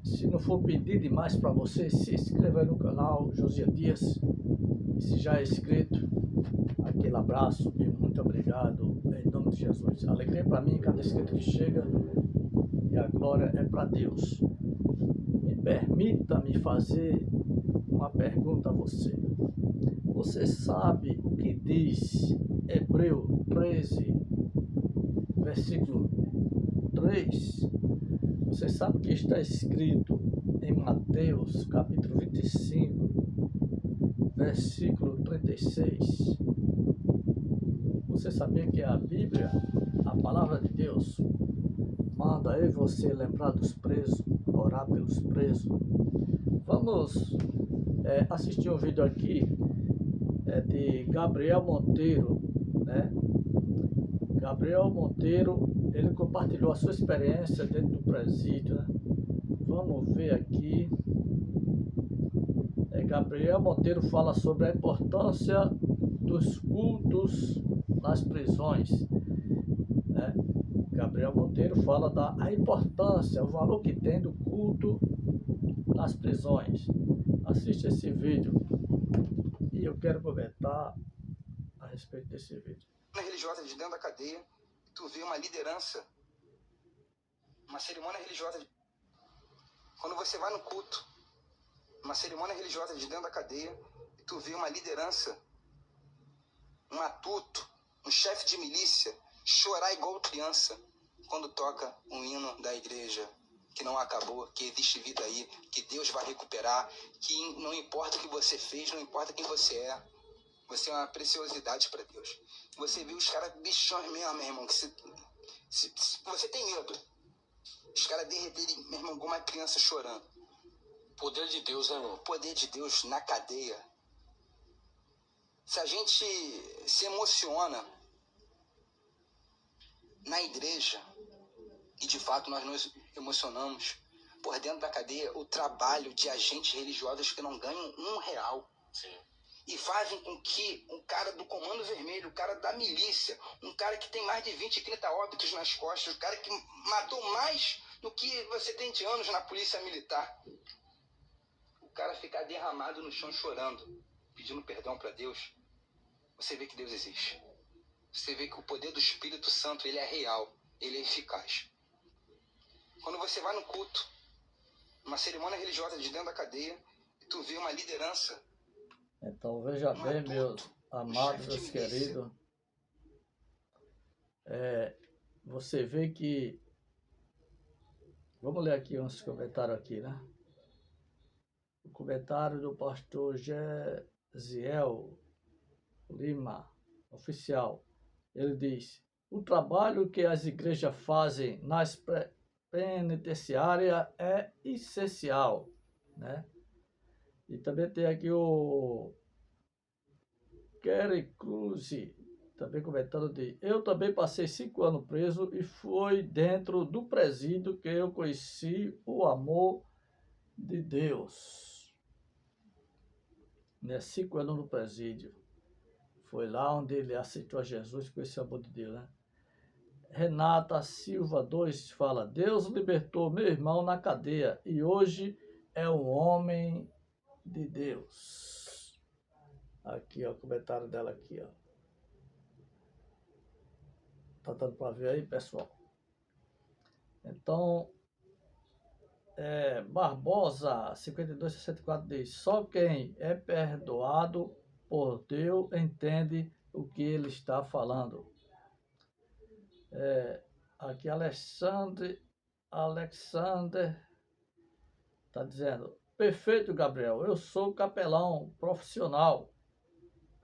Se não for pedir demais para você, se inscreva aí no canal Josias Dias. E se já é inscrito, aquele abraço e muito obrigado em nome de Jesus. Alegria para mim cada inscrito que chega e a glória é para Deus. Me permita-me fazer uma pergunta a você. Você sabe o que diz Hebreu 13, versículo 3? Você sabe o que está escrito em Mateus, capítulo 25, versículo 36? Você sabia que a Bíblia, a palavra de Deus, manda eu e você lembrar dos presos, orar pelos presos? Vamos assistir um vídeo aqui de Gabriel Monteiro, né? Gabriel Monteiro, ele compartilhou a sua experiência dentro do presídio, né? Vamos ver aqui. Gabriel Monteiro fala sobre a importância dos cultos nas prisões, né? Gabriel Monteiro fala da importância, o valor que tem do culto nas prisões. Assiste esse vídeo e eu quero comentar a respeito desse vídeo. Religiosa de dentro da cadeia, tu vê uma liderança, uma cerimônia religiosa. Quando você vai no culto, uma cerimônia religiosa de dentro da cadeia, tu vê uma liderança, um matuto, um chefe de milícia chorar igual criança quando toca um hino da igreja, que não acabou, que existe vida aí, que Deus vai recuperar, que não importa o que você fez, não importa quem você é, você é uma preciosidade para Deus. Você viu os caras bichões mesmo, meu irmão, que se você tem medo, os caras derreterem, meu irmão, igual uma criança chorando. Poder de Deus, né, irmão? Poder de Deus na cadeia. Se a gente se emociona na igreja, e de fato nós nos emocionamos, por dentro da cadeia, o trabalho de agentes religiosos que não ganham R$1. Sim. E fazem com que um cara do Comando Vermelho, o cara da milícia, um cara que tem mais de 20, 30 óbitos nas costas, o cara que matou mais do que você tem de anos na polícia militar, o cara ficar derramado no chão chorando, pedindo perdão para Deus. Você vê que Deus existe. Você vê que o poder do Espírito Santo, ele é real, ele é eficaz. Quando você vai no culto, uma cerimônia religiosa de dentro da cadeia, e tu vê uma liderança. Então veja bem, meus amados, meus queridos, você vê que, vamos ler aqui uns comentários aqui, né? O comentário do pastor Gesiel Lima, oficial, ele diz: o trabalho que as igrejas fazem nas penitenciárias é essencial, né? E também tem aqui o Kerry Cruz, também comentando de: eu também passei 5 anos preso e foi dentro do presídio que eu conheci o amor de Deus. Né? 5 anos no presídio. Foi lá onde ele aceitou a Jesus, conheceu o amor de Deus, né? Renata Silva 2 fala: Deus libertou meu irmão na cadeia e hoje é um homem de Deus. Aqui, ó, o comentário dela aqui, ó. Tá dando para ver aí, pessoal? Então, Barbosa 5264 diz: só quem é perdoado por Deus entende o que ele está falando. Aqui Alexander está dizendo: perfeito, Gabriel, eu sou capelão profissional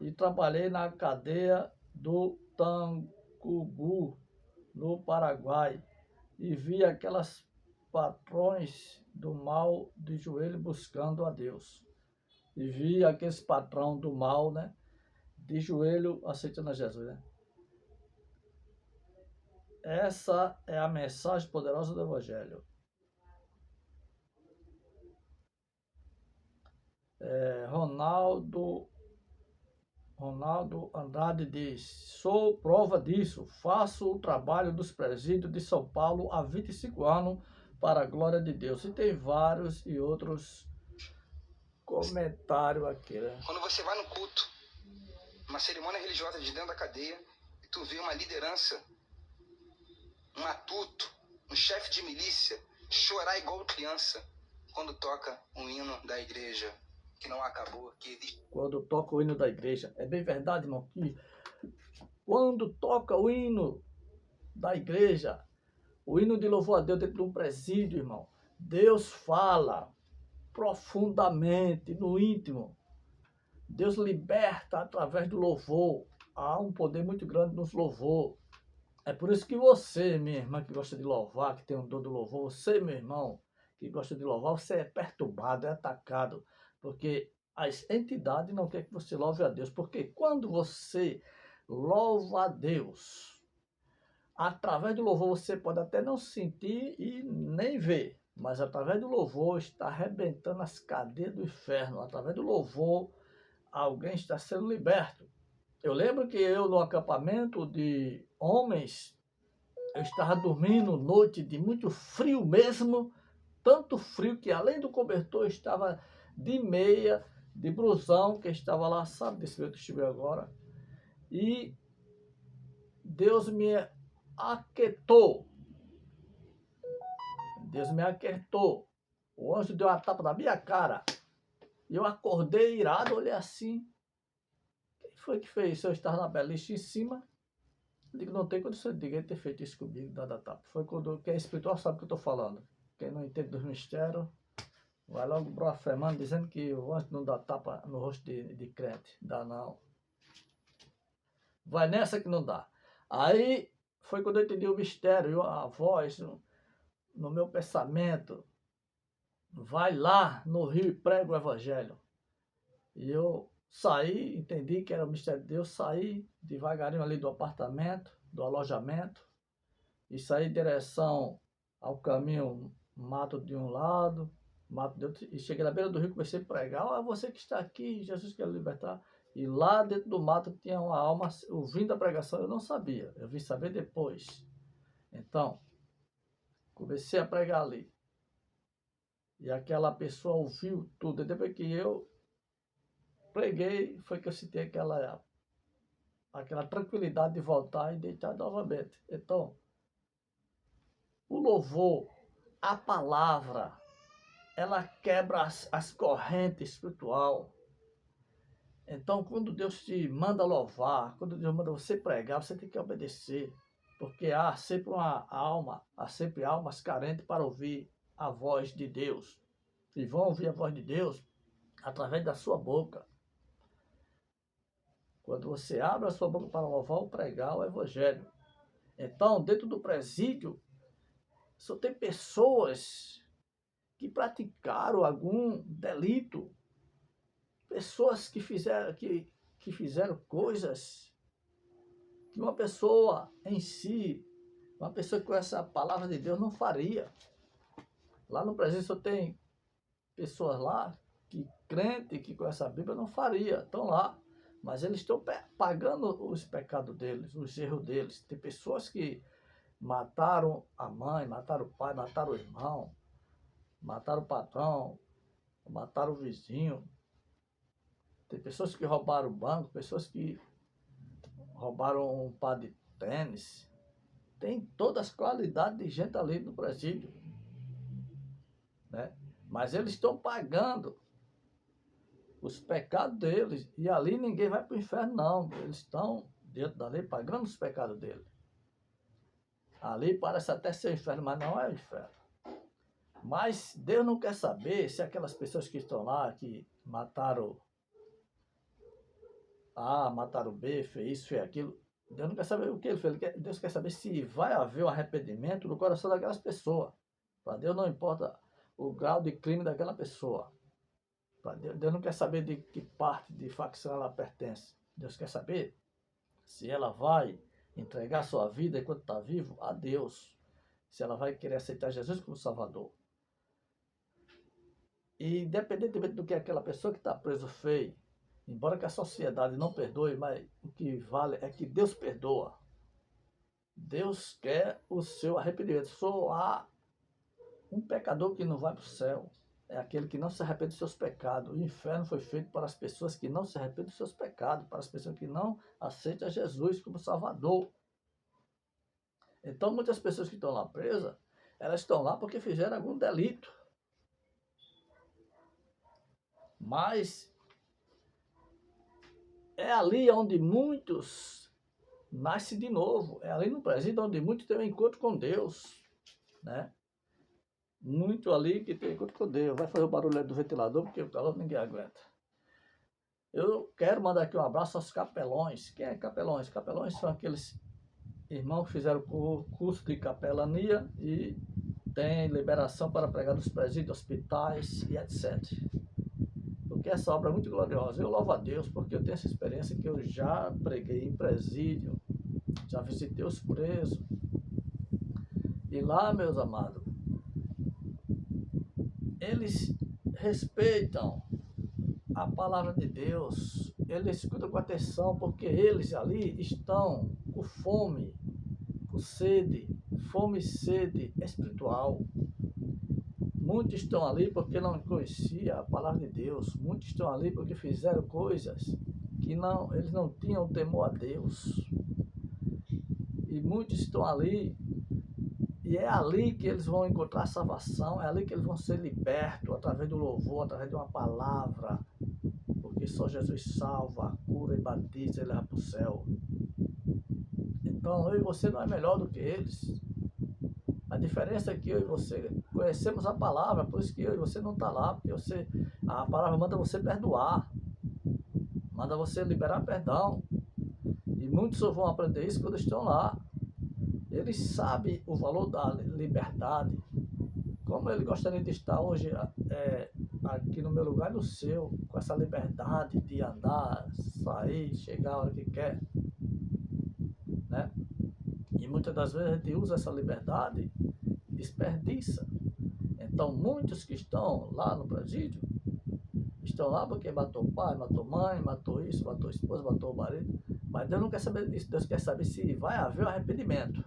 e trabalhei na cadeia do Tancubu, no Paraguai, e vi aquelas patrões do mal de joelho buscando a Deus. E vi aqueles patrão do mal, né, de joelho aceitando a Jesus, né? Essa é a mensagem poderosa do Evangelho. Ronaldo Andrade diz: sou prova disso, faço o trabalho dos presídios de São Paulo há 25 anos para a glória de Deus. E tem vários e outros comentários aqui, né? Quando você vai no culto, uma cerimônia religiosa de dentro da cadeia, e tu vê uma liderança, um matuto, um chefe de milícia, chorar igual criança quando toca um hino da igreja que não acabou, que existe. Quando toca o hino da igreja. É bem verdade, irmão, que quando toca o hino da igreja, o hino de louvor a Deus dentro de um presídio, irmão, Deus fala profundamente no íntimo. Deus liberta através do louvor. Há um poder muito grande nos louvor. É por isso que você, minha irmã, que gosta de louvar, que tem um dom do louvor, você, meu irmão, que gosta de louvar, você é perturbado, é atacado, porque as entidades não querem que você louve a Deus, porque quando você louva a Deus, através do louvor você pode até não sentir e nem ver, mas através do louvor está arrebentando as cadeias do inferno. Através do louvor, alguém está sendo liberto. Eu lembro que eu, no acampamento de homens, eu estava dormindo noite de muito frio mesmo, tanto frio que além do cobertor eu estava de meia, de blusão, que estava lá, sabe desse jeito que estive agora, e Deus me aquietou. Deus me aquietou. O anjo deu uma tapa na minha cara. E eu acordei irado, olhei assim. Quem foi que fez isso? Eu estava na beliche em cima. Eu digo, não tem condição de ninguém ter feito isso comigo, dado a tapa. Foi quando quem é espiritual sabe o que eu estou falando. Quem não entende dos mistérios, vai logo blasfemando, dizendo que o anjo não dá tapa no rosto de crente. Dá não. Vai nessa que não dá. Aí foi quando eu entendi o mistério, a voz no meu pensamento. Vai lá no rio e prega o evangelho. E eu saí, entendi que era o mistério de Deus, saí devagarinho ali do apartamento, do alojamento, e saí em direção ao caminho, mato de um lado, mato de outro, e cheguei na beira do rio e comecei a pregar. Olha, você que está aqui, Jesus quer libertar. E lá dentro do mato tinha uma alma ouvindo a pregação, eu não sabia, eu vim saber depois. Então, comecei a pregar ali. E aquela pessoa ouviu tudo. E depois que eu preguei, foi que eu senti aquela tranquilidade de voltar e deitar novamente. Então, o louvor, a palavra, ela quebra as correntes espiritual. Então, quando Deus te manda louvar, quando Deus manda você pregar, você tem que obedecer. Porque há sempre há sempre almas carentes para ouvir a voz de Deus. E vão ouvir a voz de Deus através da sua boca. Quando você abre a sua boca para louvar ou pregar o evangelho. Então, dentro do presídio, só tem pessoas que praticaram algum delito. Pessoas que fizeram coisas que uma pessoa em si, uma pessoa que conhece a palavra de Deus não faria. Lá no presídio só tem pessoas lá que crente, que conhece a Bíblia, não faria. Estão lá. Mas eles estão pagando os pecados deles, os erros deles. Tem pessoas que mataram a mãe, mataram o pai, mataram o irmão, mataram o patrão, mataram o vizinho. Tem pessoas que roubaram o banco, pessoas que roubaram um par de tênis. Tem todas as qualidades de gente ali no presídio. Né? Mas eles estão pagando os pecados deles. E ali ninguém vai para o inferno, não. Eles estão dentro da lei pagando os pecados deles. Ali parece até ser o inferno, mas não é o inferno. Mas Deus não quer saber se aquelas pessoas que estão lá, que mataram A, mataram B, fez isso, fez aquilo. Deus não quer saber o que ele fez. Deus quer saber se vai haver um arrependimento no coração daquelas pessoas. Para Deus não importa o grau de crime daquela pessoa. Deus não quer saber de que parte de facção ela pertence. Deus quer saber se ela vai entregar sua vida enquanto está vivo a Deus. Se ela vai querer aceitar Jesus como Salvador. E independentemente do que aquela pessoa que está preso fez, embora que a sociedade não perdoe, mas o que vale é que Deus perdoa. Deus quer o seu arrependimento. Só há Um pecador que não vai para o céu é aquele que não se arrepende dos seus pecados. O inferno foi feito para as pessoas que não se arrependem dos seus pecados, para as pessoas que não aceitam Jesus como Salvador. Então, muitas pessoas que estão lá presas, elas estão lá porque fizeram algum delito. Mas é ali onde muitos nascem de novo. É ali no presídio onde muitos têm um encontro com Deus, né? Muito ali que tem encontro com Deus. Vai fazer o barulho do ventilador, porque o calor ninguém aguenta. Eu quero mandar aqui um abraço aos capelões. Quem é capelões? Capelões são aqueles irmãos que fizeram o curso de capelania e tem liberação para pregar nos presídios, hospitais e etc. Porque essa obra é muito gloriosa. Eu louvo a Deus porque eu tenho essa experiência que eu já preguei em presídio, já visitei os presos. E lá, meus amados, eles respeitam a palavra de Deus, eles escutam com atenção, porque eles ali estão com fome e sede espiritual. Muitos estão ali porque não conheciam a palavra de Deus, muitos estão ali porque fizeram coisas que eles não tinham temor a Deus. E muitos estão ali, e é ali que eles vão encontrar salvação, é ali que eles vão ser libertos, através do louvor, através de uma palavra, porque só Jesus salva, cura e batiza e leva para o céu. Então eu e você não é melhor do que eles. A diferença é que eu e você conhecemos a palavra, por isso que eu e você não está lá, porque a palavra manda você perdoar, manda você liberar perdão. E muitos só vão aprender isso quando estão lá. Eles sabem o valor da liberdade. Como ele gostaria de estar hoje aqui no meu lugar e no seu, com essa liberdade de andar, sair, chegar a hora que quer, né? E muitas das vezes a gente usa essa liberdade e desperdiça. Então muitos que estão lá no presídio, estão lá porque matou o pai, matou a mãe, matou isso, matou a esposa, matou o marido. Mas Deus não quer saber disso, Deus quer saber se vai haver o arrependimento.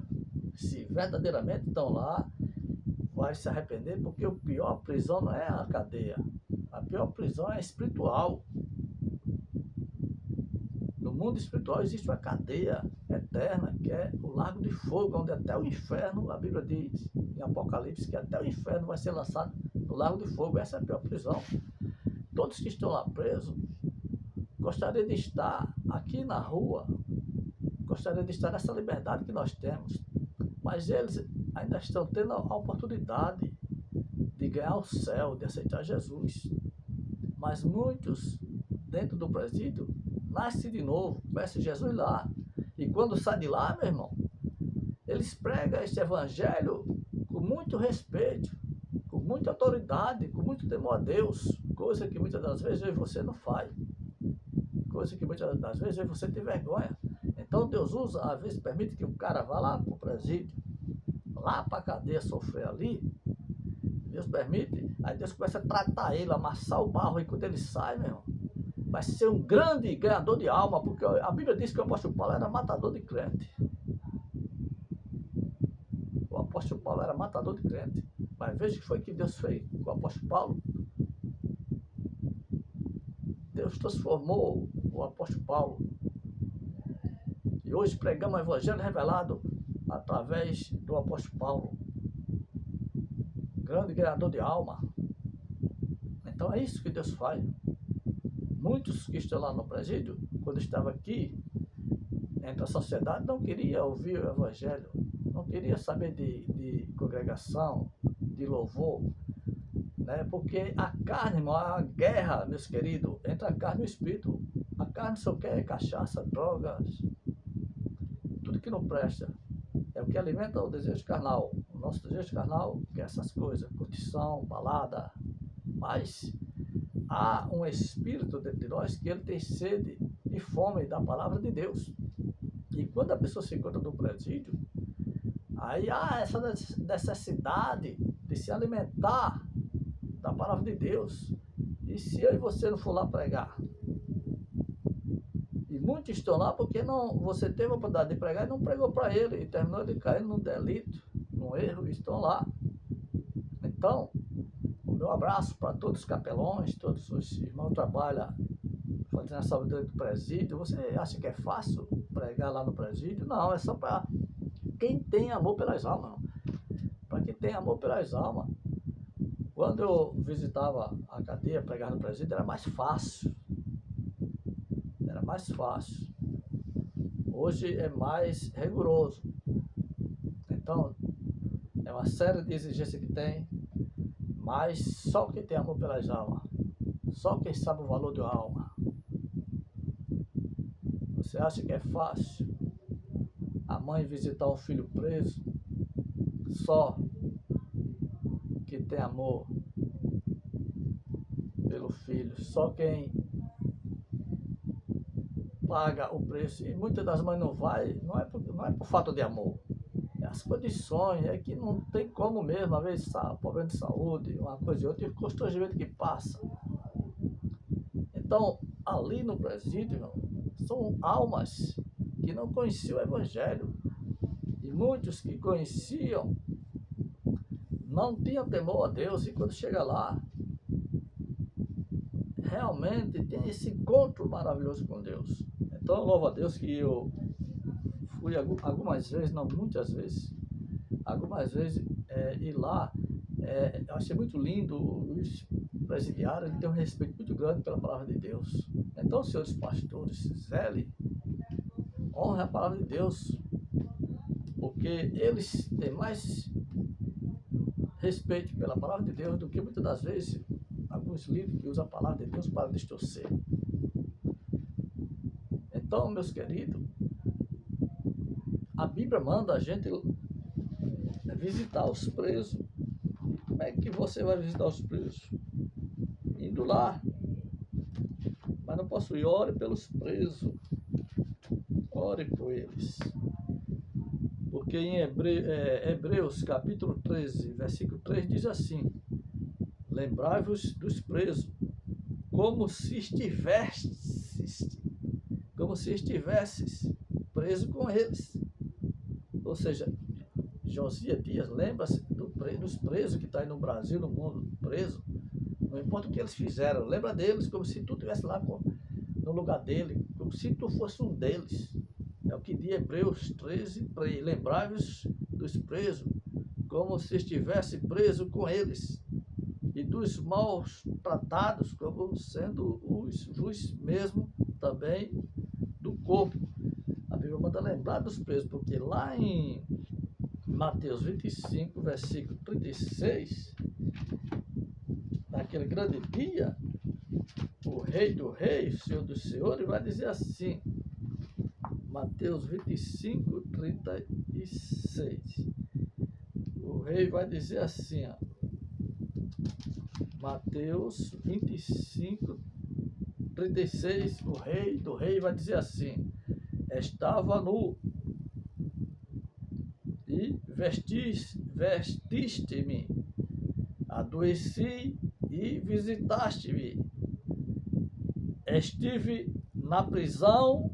Se verdadeiramente estão lá, vai se arrepender, porque a pior prisão não é a cadeia. A pior prisão é espiritual. No mundo espiritual existe uma cadeia eterna, que é o lago de fogo, onde até o inferno, a Bíblia diz em Apocalipse, que até o inferno vai ser lançado no lago de fogo. Essa é a pior prisão. Todos que estão lá presos gostariam de estar aqui na rua, gostariam de estar nessa liberdade que nós temos, mas eles ainda estão tendo a oportunidade de ganhar o céu, de aceitar Jesus. Mas muitos dentro do presídio nascem de novo, conhecem Jesus lá, e quando sai de lá, meu irmão, eles pregam esse evangelho com muito respeito, com muita autoridade, com muito temor a Deus, coisa que muitas das vezes eu e você não faz, coisa que muitas das vezes eu e você tem vergonha. Então Deus usa, às vezes permite que o cara vá lá para o presídio, lá para a cadeia sofrer ali. Deus permite, aí Deus começa a tratar ele, amassar o barro, e quando ele sai, meu irmão, vai ser um grande ganhador de alma, porque a Bíblia diz que o apóstolo Paulo era matador de crente. O apóstolo Paulo era matador de crente. Mas veja o que foi que Deus fez com o apóstolo Paulo. Deus transformou o apóstolo Paulo. E hoje pregamos o evangelho revelado através do apóstolo Paulo. Grande ganhador de alma. Então é isso que Deus faz. Muitos que estão lá no presídio, quando estavam aqui, entre a sociedade, não queriam ouvir o evangelho, não queriam saber de congregação, de louvor, né? Porque a carne, irmão, a guerra, meus queridos, entre a carne e o espírito. A carne só quer cachaça, drogas, tudo que não presta. É o que alimenta o desejo carnal. O nosso desejo carnal quer essas coisas, curtição, balada. Mas há um espírito dentro de nós que ele tem sede e fome da palavra de Deus. E quando a pessoa se encontra no presídio, aí há essa necessidade de se alimentar da palavra de Deus. E se eu e você não for lá pregar? E muitos estão lá porque você teve a oportunidade de pregar e não pregou para ele, e terminou de cair num delito, num erro, e estão lá. Então, o meu abraço para todos os capelões, todos os irmãos que trabalham fazendo a sabedoria do presídio. Você acha que é fácil pregar lá no presídio? Não, é só para quem tem amor pelas almas. Para quem tem amor pelas almas. Quando eu visitava a cadeia, pregar no presídio, era mais fácil. Era mais fácil. Hoje é mais rigoroso. Então, é uma série de exigências que tem, mas só quem tem amor pelas almas. Só quem sabe o valor de uma alma. Você acha que é fácil a mãe visitar um filho preso? Só que tem amor pelo filho. Só quem paga o preço. E muitas das mães não vai, não é por falta de amor. É as condições, é que não tem como mesmo, às vezes problema de saúde, uma coisa e outra, e o constrangimento que passa. Então, ali no presídio, irmão, são almas que não conheciam o Evangelho. E muitos que conheciam não tinham temor a Deus. E quando chega lá, realmente tem esse encontro maravilhoso com Deus. Então, louvo a Deus que eu fui algumas vezes, não muitas vezes, e lá, eu achei muito lindo os presidiários, ele tem um respeito muito grande pela palavra de Deus. Então, senhores pastores, zele, honre a palavra de Deus, porque eles têm mais respeito pela palavra de Deus do que muitas das vezes alguns líderes que usam a palavra de Deus para distorcer. Então, meus queridos, a Bíblia manda a gente visitar os presos. Como é que você vai visitar os presos? Indo lá. Mas não posso ir. Ore pelos presos. Ore por eles. Porque em Hebreus capítulo 13, versículo 3 diz assim: lembrai-vos dos presos, como se estivesses preso com eles. Ou seja, Josias Dias, lembra-se dos presos que estão aí no Brasil, no mundo, preso. Não importa o que eles fizeram, lembra deles como se tu estivesse lá no lugar dele, como se tu fosse um deles. É o que diz Hebreus 13, lembrai-vos dos presos, como se estivesse preso com eles, e dos maus tratados, como sendo os mesmo também do corpo. A Bíblia manda lembrar dos presos, porque lá em Mateus 25, versículo 36, naquele grande dia, o Rei do Rei, o Senhor dos Senhores, vai dizer assim, Mateus 25, 36. O Rei vai dizer assim, ó, Mateus 25, 36, o Rei do Rei vai dizer assim, estava nu, e vestiste-me, adoeci e visitaste-me, estive na prisão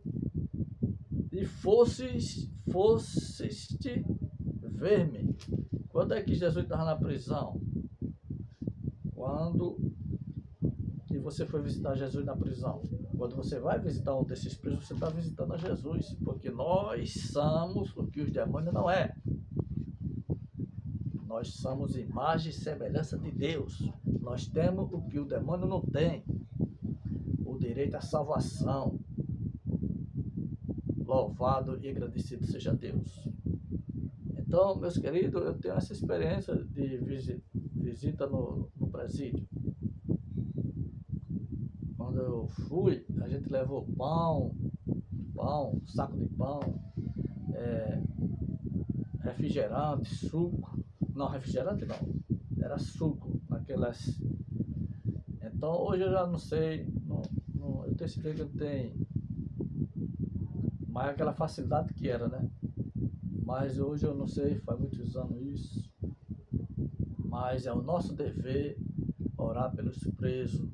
e fostes ver-me. Quando é que Jesus estava na prisão? E você foi visitar Jesus na prisão? Quando você vai visitar um desses presos, você está visitando a Jesus, porque nós somos o que os demônios não é. Nós somos imagem e semelhança de Deus. Nós temos o que o demônio não tem, o direito à salvação. Louvado e agradecido seja Deus. Então, meus queridos, eu tenho essa experiência de visita no presídio. Quando eu fui, a gente levou pão, saco de pão, refrigerante, suco. Não, refrigerante não, era suco, naquelas. Então, hoje eu já não sei, eu tenho certeza que não tem mais aquela facilidade que era, né? Mas hoje eu não sei, faz muitos anos isso. Mas é o nosso dever orar pelos presos,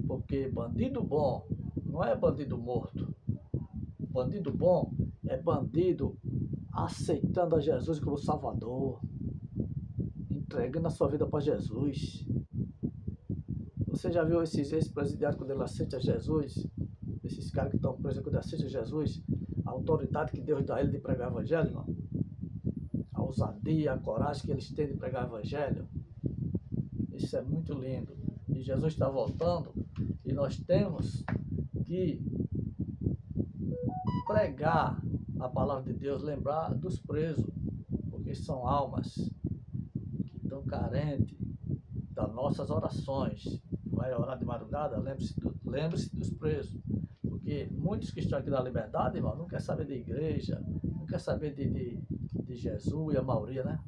porque bandido bom não é bandido morto. Bandido bom é bandido aceitando a Jesus como Salvador, entregando a sua vida para Jesus. Você já viu esses ex-presidiários quando ele aceita Jesus? Esses caras que estão presos quando aceitam Jesus? A autoridade que Deus dá a ele de pregar o evangelho, irmão? A ousadia, a coragem que eles têm de pregar o evangelho. Isso é muito lindo. E Jesus está voltando e nós temos que pregar a palavra de Deus, lembrar dos presos, porque são almas que estão carentes das nossas orações. Vai orar de madrugada, lembre-se dos presos, porque muitos que estão aqui na liberdade, irmão, não quer saber de igreja, não quer saber de Jesus, e a maioria, né?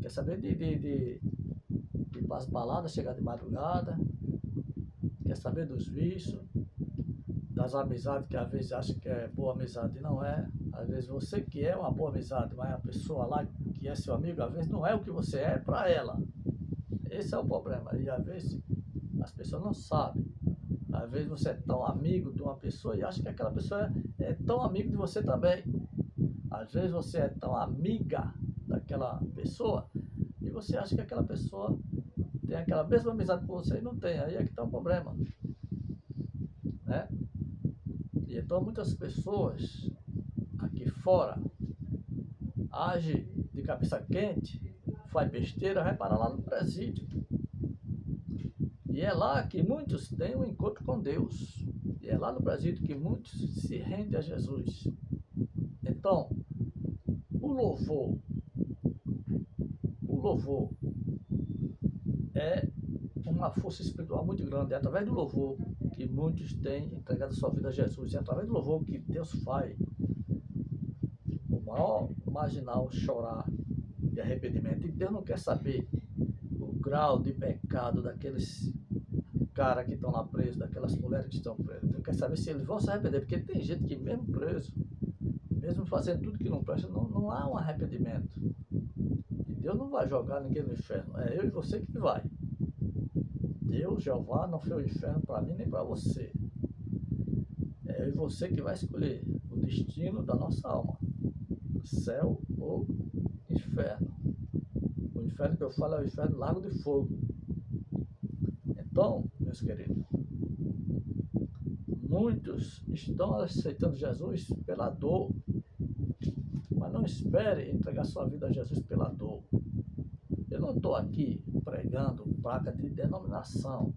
Quer saber de ir para as baladas, chegar de madrugada, quer saber dos vícios, das amizades que às vezes acha que é boa amizade e não é. Às vezes você que é uma boa amizade, mas a pessoa lá que é seu amigo, às vezes não é o que você é para ela. Esse é o problema. E às vezes as pessoas não sabem. Às vezes você é tão amigo de uma pessoa e acha que aquela pessoa é tão amigo de você também. Às vezes você é tão amiga daquela pessoa e você acha que aquela pessoa tem aquela mesma amizade com você e não tem. Aí é que está o problema, né? E então muitas pessoas aqui fora agem de cabeça quente, faz besteira, vai parar lá no presídio. E é lá que muitos têm um encontro com Deus. E é lá no presídio que muitos se rendem a Jesus. Então, o louvor é uma força espiritual muito grande. É através do louvor que muitos têm entregado a sua vida a Jesus. É através do louvor que Deus faz o maior marginal chorar de arrependimento. E Deus não quer saber o grau de pecado daqueles caras que estão lá presos, daquelas mulheres que estão presas. Deus quer saber se eles vão se arrepender, porque tem gente que mesmo preso, mesmo fazendo tudo que não presta, não há um arrependimento. E Deus não vai jogar ninguém no inferno, é eu e você que vai. Deus, Jeová, não fez o inferno para mim nem para você. É eu e você que vai escolher o destino da nossa alma, céu ou inferno. O inferno que eu falo é o inferno lago de fogo. Então, meus queridos, muitos estão aceitando Jesus pela dor, mas não espere entregar sua vida a Jesus pela dor. Eu não estou aqui pregando placa de denominação,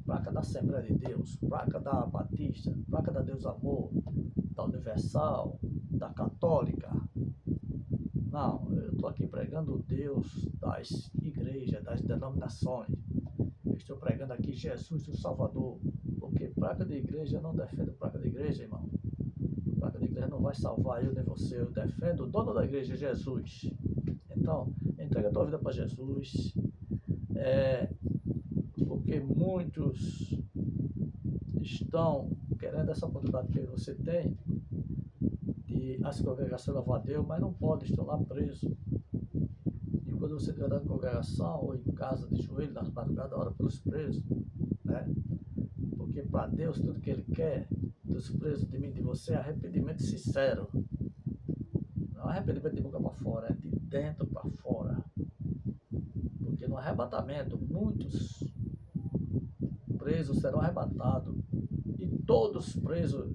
placa da Assembleia de Deus, placa da Batista, placa da Deus Amor, da Universal, da Católica. Não, eu estou aqui pregando o Deus das igrejas, das denominações. Eu estou pregando aqui Jesus, o Salvador, porque placa de igreja não defende placa de igreja, irmão. Placa de igreja não vai salvar eu nem você, eu defendo o dono da igreja, Jesus. Então, entrega a tua vida para Jesus, porque muitos estão querendo essa oportunidade que você tem de as congregações louvar a Deus, mas não podem, estão lá presos. E quando você estiver na congregação ou em casa de joelho, nas madrugadas, ora pelos presos, né? Porque para Deus tudo que Ele quer dos presos, de mim e de você, é arrependimento sincero. Não é arrependimento de boca para fora, é de dentro para fora. Porque no arrebatamento, muitos presos serão arrebatados. E todos presos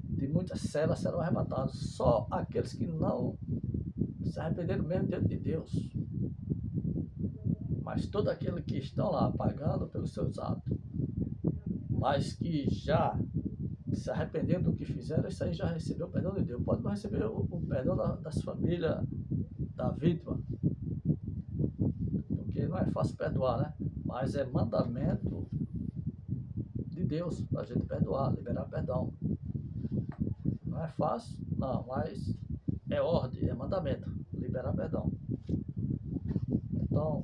de muitas celas serão arrebatados. Só aqueles que não se arrependeram mesmo diante de Deus. Mas todos aqueles que estão lá pagando pelos seus atos, mas que já se arrependeram do que fizeram, isso aí já recebeu o perdão de Deus. Pode não receber o perdão das famílias da vítima, porque não é fácil perdoar, né? Mas é mandamento de Deus para a gente perdoar, liberar perdão. Não é fácil, não, mas é ordem, é mandamento, liberar perdão. Então,